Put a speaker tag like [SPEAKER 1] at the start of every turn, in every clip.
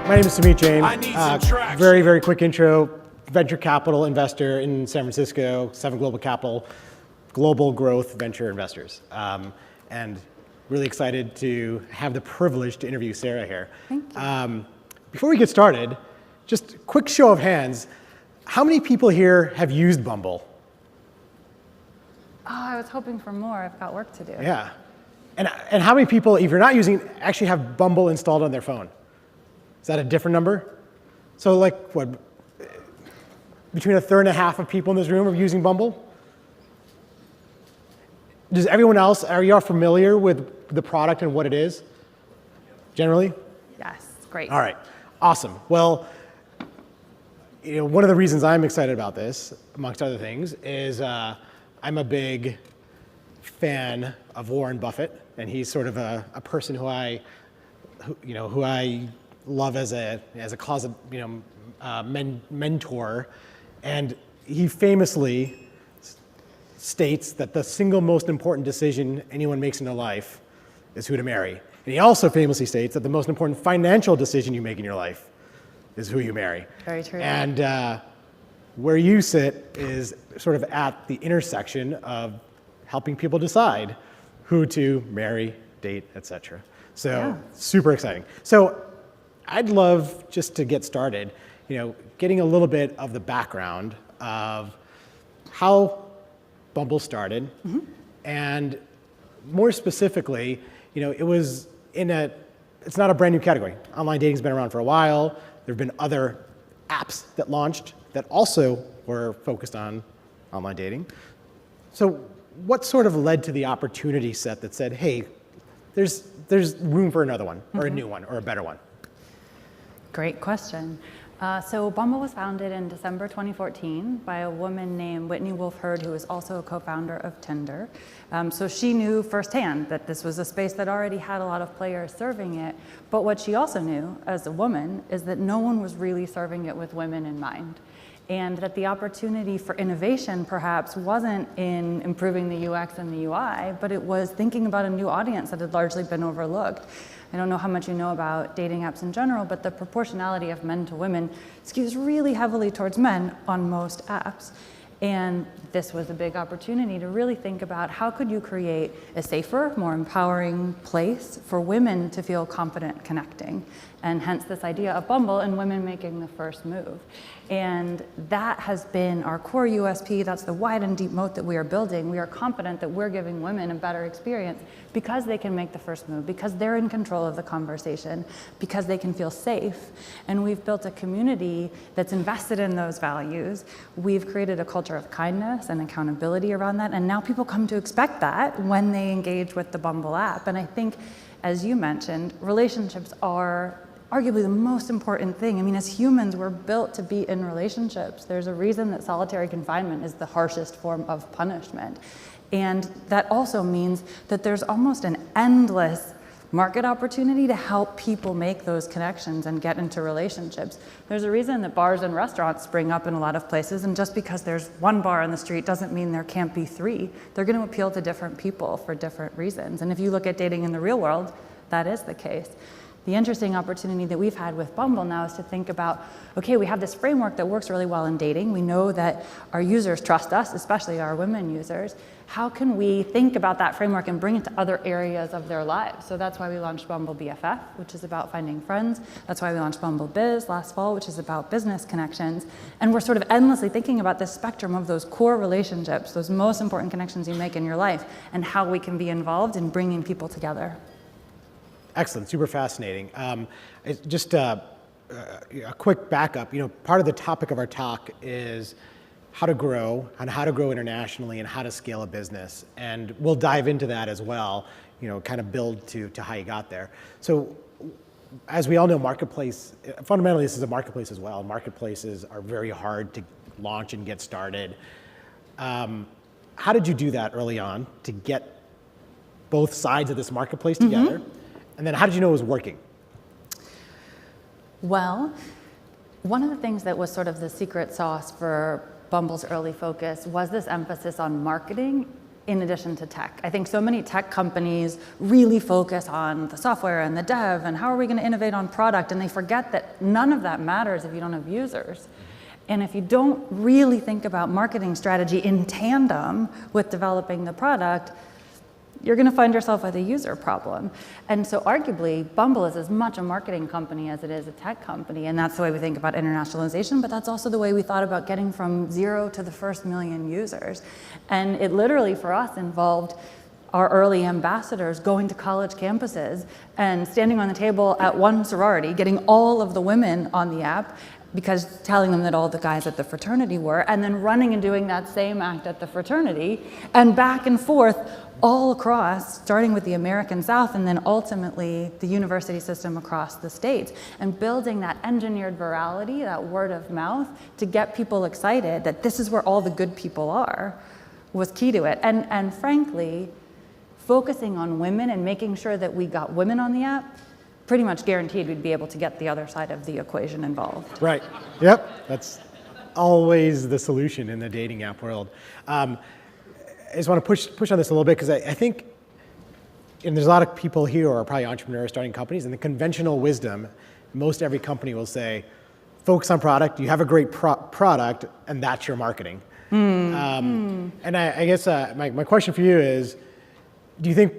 [SPEAKER 1] My name is Sumeet Jain. Very, very quick intro. Venture capital investor in San Francisco, Seven Global Capital, global growth venture investors. And really excited to have the privilege to interview Sarah here.
[SPEAKER 2] Thank you.
[SPEAKER 1] Before we get started, just a quick show of hands. How many people here have used Bumble?
[SPEAKER 2] Oh, I was hoping for more. I've got work to do.
[SPEAKER 1] Yeah. And how many people, if you're not using, actually have Bumble installed on their phone? Is that a different number? So like what, between a third and a half of people in this room are using Bumble? Does everyone else, are you all familiar with the product and what it is, generally?
[SPEAKER 2] Yes, great.
[SPEAKER 1] All right, awesome. Well, one of the reasons I'm excited about this, amongst other things, is I'm a big fan of Warren Buffett, and he's sort of a person who I love as a closet mentor, and he famously states that the single most important decision anyone makes in their life is who to marry. And he also famously states that the most important financial decision you make in your life is who you marry.
[SPEAKER 2] Very true.
[SPEAKER 1] And where you sit is sort of at the intersection of helping people decide who to marry, date, etc. So
[SPEAKER 2] Yeah.
[SPEAKER 1] Super exciting. So I'd love just to get started, getting a little bit of the background of how Bumble started, and more specifically, it's not a brand new category. Online dating's been around for a while. There have been other apps that launched that also were focused on online dating. So what sort of led to the opportunity set that said, hey, there's room for another one, or a new one, or a better one?
[SPEAKER 2] Great question. So Bumble was founded in December 2014 by a woman named Whitney Wolfe Herd, who is also a co-founder of Tinder. So she knew firsthand that this was a space that already had a lot of players serving it. But what she also knew as a woman is that no one was really serving it with women in mind. And that the opportunity for innovation perhaps wasn't in improving the UX and the UI, but it was thinking about a new audience that had largely been overlooked. I don't know how much you know about dating apps in general, but the proportionality of men to women skews really heavily towards men on most apps. And this was a big opportunity to really think about how could you create a safer, more empowering place for women to feel confident connecting. And hence this idea of Bumble and women making the first move. And that has been our core USP. That's the wide and deep moat that we are building. We are confident that we're giving women a better experience because they can make the first move, because they're in control of the conversation, because they can feel safe. And we've built a community that's invested in those values. We've created a culture of kindness and accountability around that. And now people come to expect that when they engage with the Bumble app. And I think, as you mentioned, relationships are arguably the most important thing. I mean, as humans, we're built to be in relationships. There's a reason that solitary confinement is the harshest form of punishment. And that also means that there's almost an endless market opportunity to help people make those connections and get into relationships. There's a reason that bars and restaurants spring up in a lot of places, and just because there's one bar on the street doesn't mean there can't be three. They're going to appeal to different people for different reasons. And if you look at dating in the real world, that is the case. The interesting opportunity that we've had with Bumble now is to think about, okay, we have this framework that works really well in dating. We know that our users trust us, especially our women users. How can we think about that framework and bring it to other areas of their lives? So that's why we launched Bumble BFF, which is about finding friends. That's why we launched Bumble Biz last fall, which is about business connections. And we're sort of endlessly thinking about this spectrum of those core relationships, those most important connections you make in your life, and how we can be involved in bringing people together.
[SPEAKER 1] Excellent, super fascinating. Just a quick backup. Part of the topic of our talk is how to grow internationally and how to scale a business. And we'll dive into that as well, kind of build to how you got there. So as we all know, fundamentally this is a marketplace as well. Marketplaces are very hard to launch and get started. How did you do that early on to get both sides of this marketplace together? And then how did you know it was working?
[SPEAKER 2] Well, one of the things that was sort of the secret sauce for Bumble's early focus was this emphasis on marketing in addition to tech. I think so many tech companies really focus on the software and the dev and how are we going to innovate on product, and they forget that none of that matters if you don't have users. And if you don't really think about marketing strategy in tandem with developing the product, you're going to find yourself with a user problem. And so arguably, Bumble is as much a marketing company as it is a tech company, and that's the way we think about internationalization, but that's also the way we thought about getting from 0 to the first million users. And it literally, for us, involved our early ambassadors going to college campuses and standing on the table at one sorority, getting all of the women on the app, because telling them that all the guys at the fraternity were, and then running and doing that same act at the fraternity, and back and forth all across, starting with the American South and then ultimately the university system across the states, and building that engineered virality, that word of mouth, to get people excited that this is where all the good people are, was key to it. And frankly, focusing on women and making sure that we got women on the app pretty much guaranteed we'd be able to get the other side of the equation involved.
[SPEAKER 1] Right. Yep. That's always the solution in the dating app world. I just want to push on this a little bit because I think, and there's a lot of people here who are probably entrepreneurs starting companies, and the conventional wisdom, most every company will say, focus on product, you have a great product, and that's your marketing. And I guess my question for you is, do you think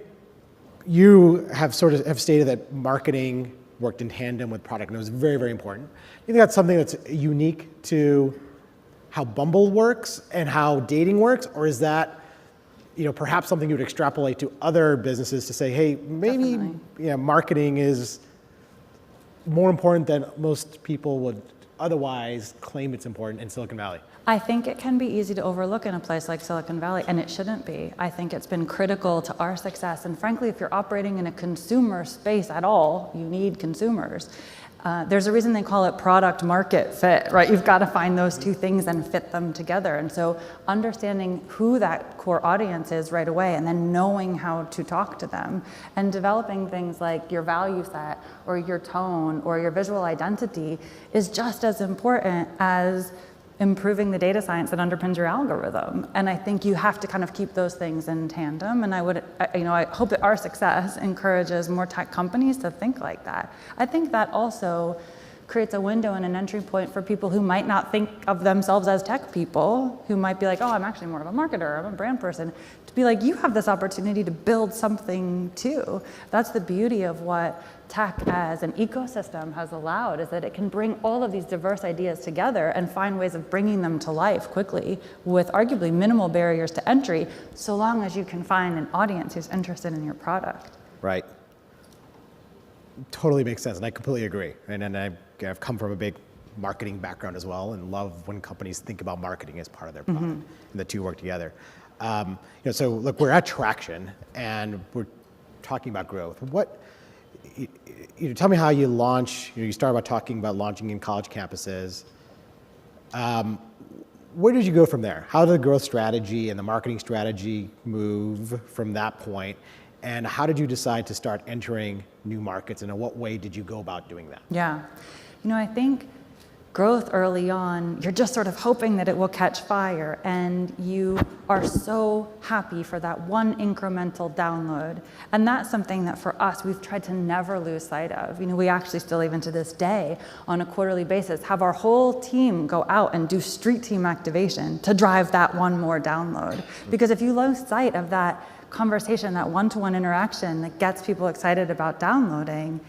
[SPEAKER 1] you have stated that marketing worked in tandem with product, and it was very, very important. Do you think that's something that's unique to how Bumble works and how dating works, or is that perhaps something you would extrapolate to other businesses to say, hey, maybe marketing is more important than most people would otherwise claim it's important in Silicon Valley?
[SPEAKER 2] I think it can be easy to overlook in a place like Silicon Valley, and it shouldn't be. I think it's been critical to our success, and frankly, if you're operating in a consumer space at all, you need consumers. There's a reason they call it product market fit, right? You've got to find those two things and fit them together. And so understanding who that core audience is right away, and then knowing how to talk to them, and developing things like your value set or your tone or your visual identity is just as important as improving the data science that underpins your algorithm. And I think you have to kind of keep those things in tandem. And I hope that our success encourages more tech companies to think like that. I think that also creates a window and an entry point for people who might not think of themselves as tech people, who might be like, oh, I'm actually more of a marketer, I'm a brand person, to be like, you have this opportunity to build something too. That's the beauty of what tech as an ecosystem has allowed, is that it can bring all of these diverse ideas together and find ways of bringing them to life quickly with arguably minimal barriers to entry, so long as you can find an audience who's interested in your product.
[SPEAKER 1] Right. Totally makes sense, and I completely agree. And I've come from a big marketing background as well, and love when companies think about marketing as part of their product, and the two work together. So look, we're at Traction, and we're talking about growth. Tell me how you launch. You started by talking about launching in college campuses. Where did you go from there? How did the growth strategy and the marketing strategy move from that point? And how did you decide to start entering new markets, and in what way did you go about doing that?
[SPEAKER 2] Yeah, I think growth early on, you're just sort of hoping that it will catch fire, and you are so happy for that one incremental download. And that's something that for us, we've tried to never lose sight of. We actually still, even to this day, on a quarterly basis, have our whole team go out and do street team activation to drive that one more download. Because if you lose sight of that conversation, that one-to-one interaction that gets people excited about downloading,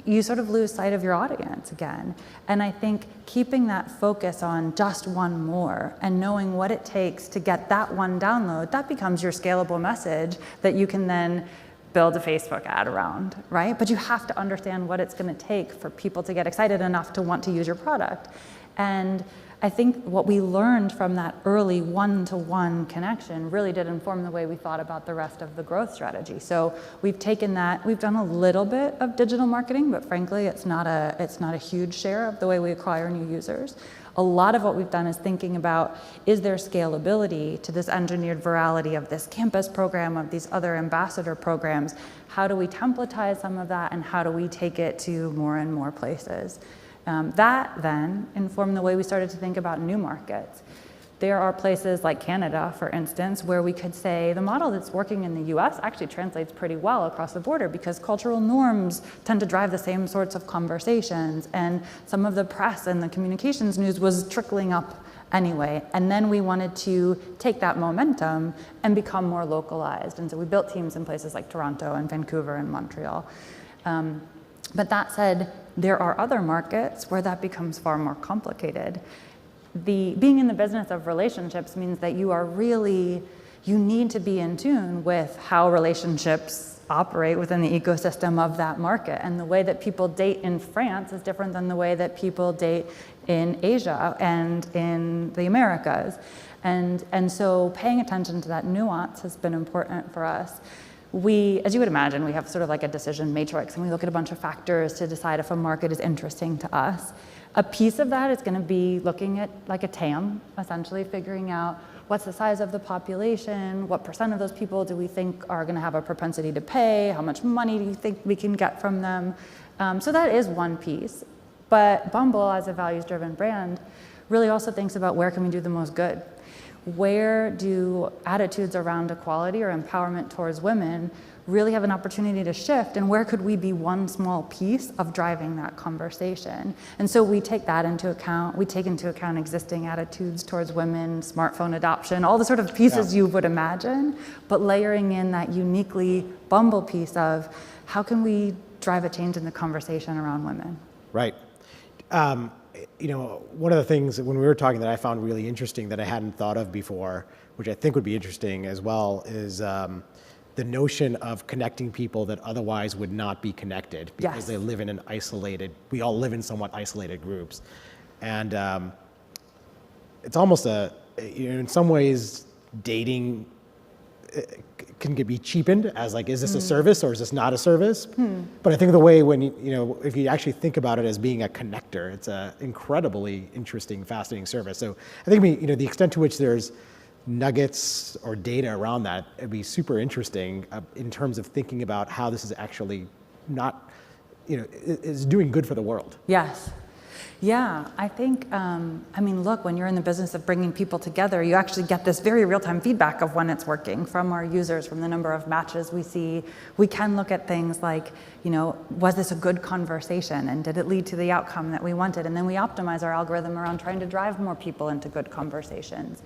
[SPEAKER 2] you sort of lose sight of your audience again. And I think keeping that focus on just one more and knowing what it takes to get that one download, that becomes your scalable message that you can then build a Facebook ad around, right? But you have to understand what it's going to take for people to get excited enough to want to use your product. And I think what we learned from that early one-to-one connection really did inform the way we thought about the rest of the growth strategy. So we've taken that, we've done a little bit of digital marketing, but frankly, it's not a huge share of the way we acquire new users. A lot of what we've done is thinking about, is there scalability to this engineered virality of this campus program, of these other ambassador programs? How do we templatize some of that, and how do we take it to more and more places? That then informed the way we started to think about new markets. There are places like Canada, for instance, where we could say the model that's working in the US actually translates pretty well across the border because cultural norms tend to drive the same sorts of conversations, and some of the press and the communications news was trickling up anyway. And then we wanted to take that momentum and become more localized. And so we built teams in places like Toronto and Vancouver and Montreal. But that said, there are other markets where that becomes far more complicated. Being in the business of relationships means that you need to be in tune with how relationships operate within the ecosystem of that market. And the way that people date in France is different than the way that people date in Asia and in the Americas. And so paying attention to that nuance has been important for us. As you would imagine, we have sort of like a decision matrix, and we look at a bunch of factors to decide if a market is interesting to us. A piece of that is going to be looking at like a TAM, essentially figuring out what's the size of the population, what % of those people do we think are going to have a propensity to pay, how much money do you think we can get from them. So that is one piece. But Bumble, as a values-driven brand, really also thinks about where can we do the most good. Where do attitudes around equality or empowerment towards women really have an opportunity to shift, and where could we be one small piece of driving that conversation? And so we take that into account. We take into account existing attitudes towards women, smartphone adoption, all the sort of pieces you would imagine, but layering in that uniquely Bumble piece of how can we drive a change in the conversation around women?
[SPEAKER 1] Right. One of the things when we were talking that I found really interesting that I hadn't thought of before, which I think would be interesting as well, is the notion of connecting people that otherwise would not be connected because they live in we all live in somewhat isolated groups. And it's almost in some ways, dating can be cheapened as like, is this a service or is this not a service? But I think the way if you actually think about it as being a connector, it's an incredibly interesting, fascinating service. So I think the extent to which there's nuggets or data around that, it'd be super interesting in terms of thinking about how this is actually not, is doing good for the world.
[SPEAKER 2] Yes. Yeah, I think, look, when you're in the business of bringing people together, you actually get this very real-time feedback of when it's working from our users, from the number of matches we see. We can look at things like, was this a good conversation, and did it lead to the outcome that we wanted? And then we optimize our algorithm around trying to drive more people into good conversations.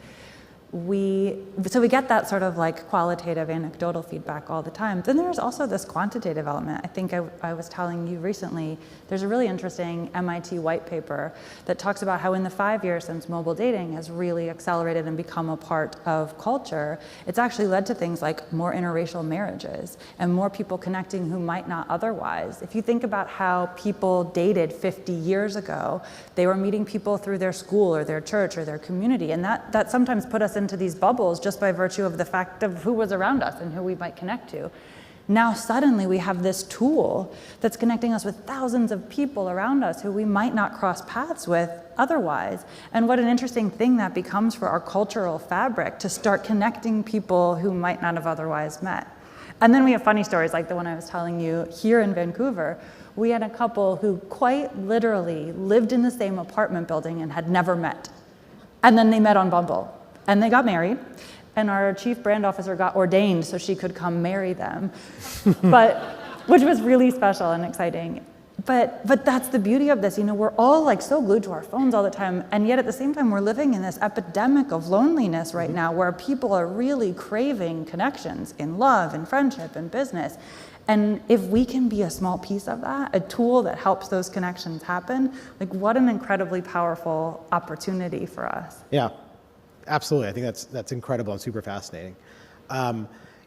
[SPEAKER 2] So we get that sort of like qualitative anecdotal feedback all the time. Then there's also this quantitative element. I think I was telling you recently, there's a really interesting MIT white paper that talks about how in the 5 years since mobile dating has really accelerated and become a part of culture, it's actually led to things like more interracial marriages and more people connecting who might not otherwise. If you think about how people dated 50 years ago, they were meeting people through their school or their church or their community, and that sometimes put us into these bubbles just by virtue of the fact of who was around us and who we might connect to. Now suddenly we have this tool that's connecting us with thousands of people around us who we might not cross paths with otherwise. And what an interesting thing that becomes for our cultural fabric to start connecting people who might not have otherwise met. And then we have funny stories like the one I was telling you here in Vancouver. We had a couple who quite literally lived in the same apartment building and had never met. And then they met on Bumble. And they got married, and our chief brand officer got ordained so she could come marry them, which was really special and exciting. But that's the beauty of this. We're all like so glued to our phones all the time, and yet at the same time, we're living in this epidemic of loneliness right now where people are really craving connections in love and friendship and business. And if we can be a small piece of that, a tool that helps those connections happen, like what an incredibly powerful opportunity for us.
[SPEAKER 1] Yeah. Absolutely, I think that's incredible and super fascinating.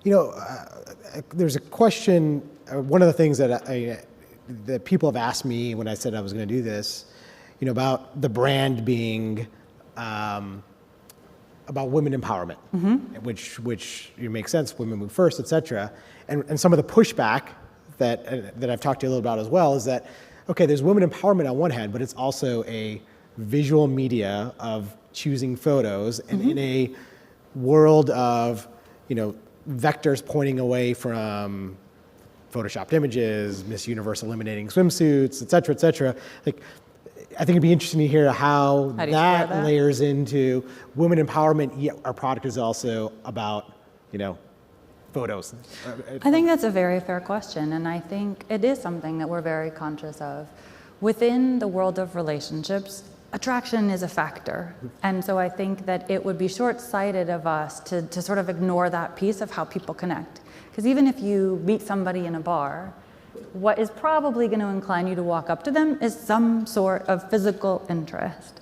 [SPEAKER 1] There's a question. One of the things that people have asked me when I said I was going to do this, about the brand being about women empowerment, which makes sense. Women move first, et cetera. And some of the pushback that I've talked to you a little about as well is that okay, there's women empowerment on one hand, but it's also a visual media of choosing photos, and in a world of vectors pointing away from photoshopped images, Miss Universe eliminating swimsuits, et cetera, like I think it'd be interesting to hear how
[SPEAKER 2] How do you
[SPEAKER 1] that
[SPEAKER 2] square that?
[SPEAKER 1] layers into women empowerment, yet our product is also about, photos.
[SPEAKER 2] I think that's a very fair question, and I think it is something that we're very conscious of. Within the world of relationships, attraction is a factor, and so I think that it would be short-sighted of us to sort of ignore that piece of how people connect. Because even if you meet somebody in a bar, what is probably going to incline you to walk up to them is some sort of physical interest.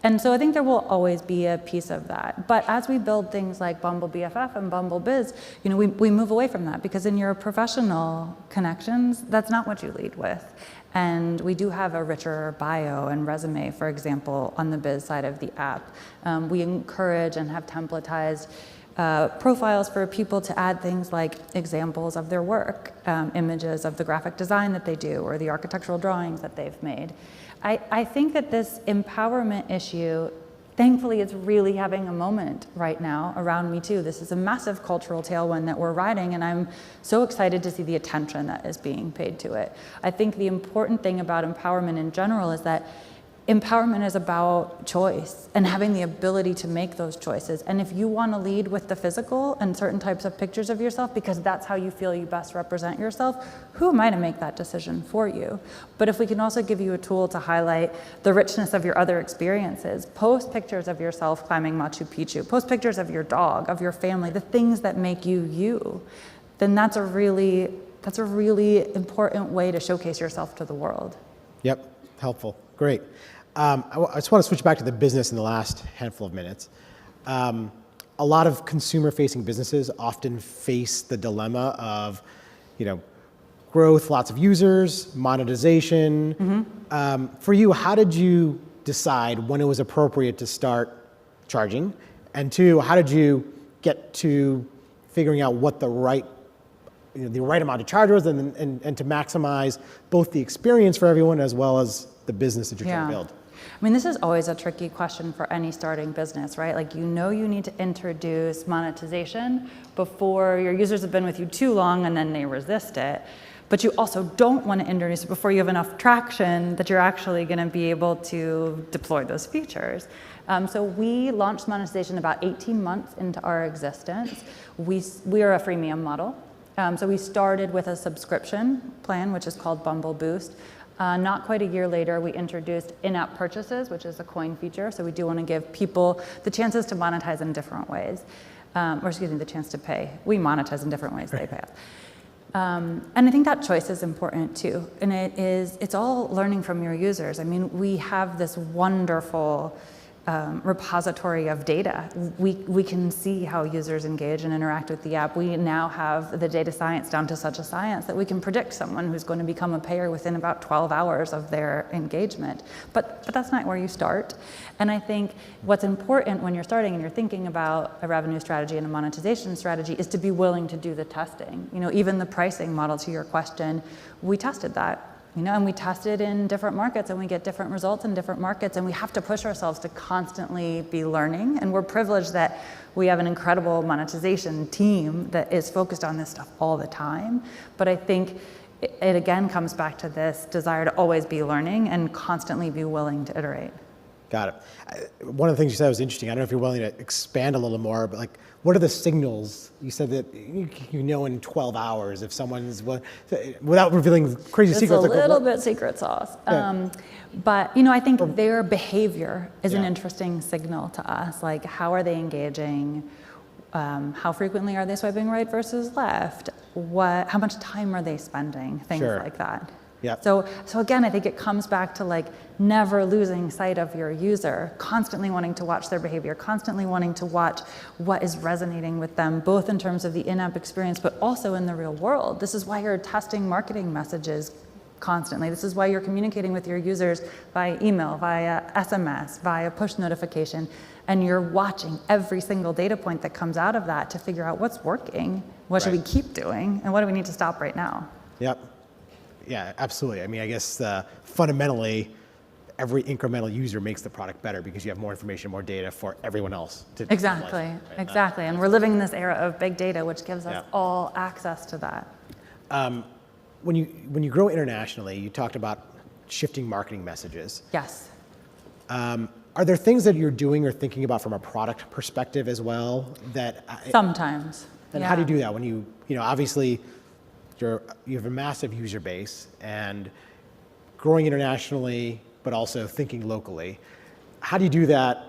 [SPEAKER 2] And so I think there will always be a piece of that. But as we build things like Bumble BFF and Bumble Biz, we move away from that, because in your professional connections, that's not what you lead with. And we do have a richer bio and resume, for example, on the Biz side of the app. We encourage and have templatized profiles for people to add things like examples of their work, images of the graphic design that they do, or the architectural drawings that they've made. I think that this empowerment issue, thankfully, is really having a moment right now around Me Too. This is a massive cultural tailwind that we're riding, and I'm so excited to see the attention that is being paid to it. I think the important thing about empowerment in general is that empowerment is about choice and having the ability to make those choices. And if you want to lead with the physical and certain types of pictures of yourself because that's how you feel you best represent yourself, who am I to make that decision for you? But if we can also give you a tool to highlight the richness of your other experiences, post pictures of yourself climbing Machu Picchu, post pictures of your dog, of your family, the things that make you you, then that's a really important way to showcase yourself to the world.
[SPEAKER 1] Yep, helpful, great. I just want to switch back to the business in the last handful of minutes. A lot of consumer-facing businesses often face the dilemma of, growth, lots of users, monetization.
[SPEAKER 2] Mm-hmm.
[SPEAKER 1] For you, how did you decide when it was appropriate to start charging? And two, how did you get to figuring out what the right amount to charge was and to maximize both the experience for everyone as well as the business that you're trying to build?
[SPEAKER 2] I mean, this is always a tricky question for any starting business, right? Like, you need to introduce monetization before your users have been with you too long and then they resist it. But you also don't want to introduce it before you have enough traction that you're actually going to be able to deploy those features. So we launched monetization about 18 months into our existence. We are a freemium model. So we started with a subscription plan, which is called Bumble Boost. Not quite a year later, we introduced in-app purchases, which is a coin feature. So we do want to give people the chances to monetize in different ways, the chance to pay. We monetize in different ways, they pay us. And I think that choice is important too. And it's all learning from your users. I mean, we have this wonderful repository of data. We can see how users engage and interact with the app. We now have the data science down to such a science that we can predict someone who's going to become a payer within about 12 hours of their engagement. But that's not where you start. And I think what's important when you're starting and you're thinking about a revenue strategy and a monetization strategy is to be willing to do the testing. Even the pricing model, to your question, we tested that. And we tested in different markets and we get different results in different markets, and we have to push ourselves to constantly be learning. And we're privileged that we have an incredible monetization team that is focused on this stuff all the time. But I think it again comes back to this desire to always be learning and constantly be willing to iterate.
[SPEAKER 1] Got it. One of the things you said was interesting. I don't know if you're willing to expand a little more, but what are the signals? You said that in 12 hours if someone's, without revealing crazy secrets.
[SPEAKER 2] It's a little bit secret sauce.
[SPEAKER 1] Yeah.
[SPEAKER 2] But I think their behavior is an interesting signal to us. Like, how are they engaging? How frequently are they swiping right versus left? How much time are they spending? Things like that.
[SPEAKER 1] Yeah.
[SPEAKER 2] So again, I think it comes back to never losing sight of your user, constantly wanting to watch their behavior, constantly wanting to watch what is resonating with them, both in terms of the in-app experience, but also in the real world. This is why you're testing marketing messages constantly. This is why you're communicating with your users via email, via SMS, via push notification, and you're watching every single data point that comes out of that to figure out what's working, what should we keep doing, and what do we need to stop right now.
[SPEAKER 1] Yep. Yeah, absolutely. I mean, I guess fundamentally, every incremental user makes the product better because you have more information, more data for everyone else.
[SPEAKER 2] Exactly. And we're living in this era of big data, which gives us all access to that.
[SPEAKER 1] When you grow internationally, you talked about shifting marketing messages.
[SPEAKER 2] Yes.
[SPEAKER 1] Are there things that you're doing or thinking about from a product perspective as well that?
[SPEAKER 2] Sometimes.
[SPEAKER 1] And how do you do that when you know, obviously you have a massive user base and growing internationally, but also thinking locally. How do you do that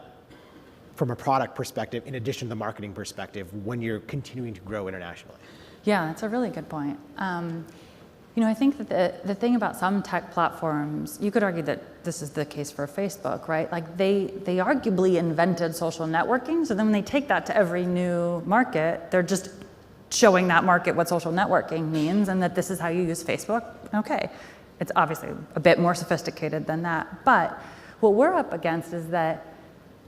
[SPEAKER 1] from a product perspective in addition to the marketing perspective when you're continuing to grow internationally?
[SPEAKER 2] Yeah, that's a really good point. You know, I think that the thing about some tech platforms, you could argue that this is the case for Facebook, right? Like they arguably invented social networking, so then when they take that to every new market, they're just showing that market what social networking means and that this is how you use Facebook. Okay, it's obviously a bit more sophisticated than that, but what we're up against is that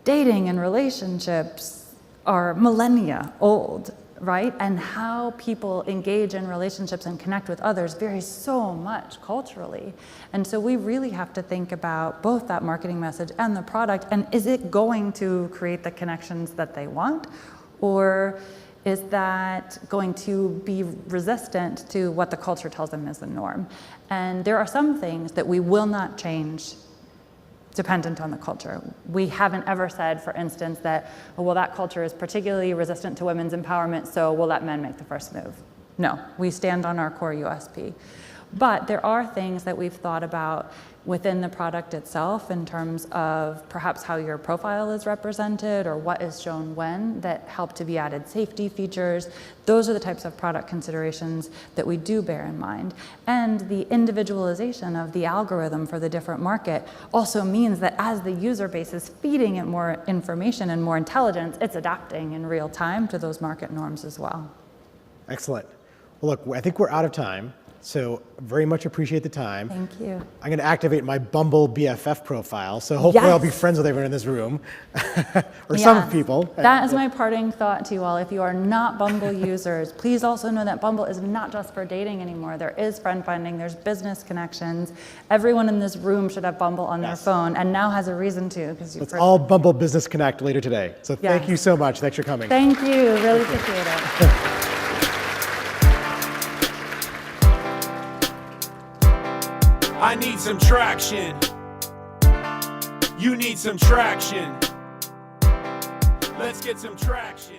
[SPEAKER 2] dating and relationships are millennia old, right? And how people engage in relationships and connect with others varies so much culturally. And so we really have to think about both that marketing message and the product, and is it going to create the connections that they want? Or is that going to be resistant to what the culture tells them is the norm? And there are some things that we will not change dependent on the culture. We haven't ever said, for instance, that, oh, well, that culture is particularly resistant to women's empowerment, so we'll let men make the first move. No, we stand on our core USP. But there are things that we've thought about within the product itself in terms of perhaps how your profile is represented or what is shown when that help to be added safety features. Those are the types of product considerations that we do bear in mind. And the individualization of the algorithm for the different market also means that as the user base is feeding it more information and more intelligence, it's adapting in real time to those market norms as well.
[SPEAKER 1] Excellent. Well, look, I think we're out of time. So very much appreciate the time.
[SPEAKER 2] Thank you.
[SPEAKER 1] I'm going to activate my Bumble BFF profile, so hopefully I'll be
[SPEAKER 2] Yes.
[SPEAKER 1] friends with everyone in this room, or some
[SPEAKER 2] Yes.
[SPEAKER 1] people.
[SPEAKER 2] That is my parting thought to you all. If you are not Bumble users, please also know that Bumble is not just for dating anymore. There is friend finding, there's business connections. Everyone in this room should have Bumble on their
[SPEAKER 1] Yes.
[SPEAKER 2] phone, and now has a reason to, because you've
[SPEAKER 1] It's
[SPEAKER 2] heard.
[SPEAKER 1] all Bumble Business Connect later today. So thank
[SPEAKER 2] Yes.
[SPEAKER 1] you so much. Thanks for coming.
[SPEAKER 2] Thank you, really appreciate it.
[SPEAKER 3] I need some traction. You need some traction. Let's get some traction.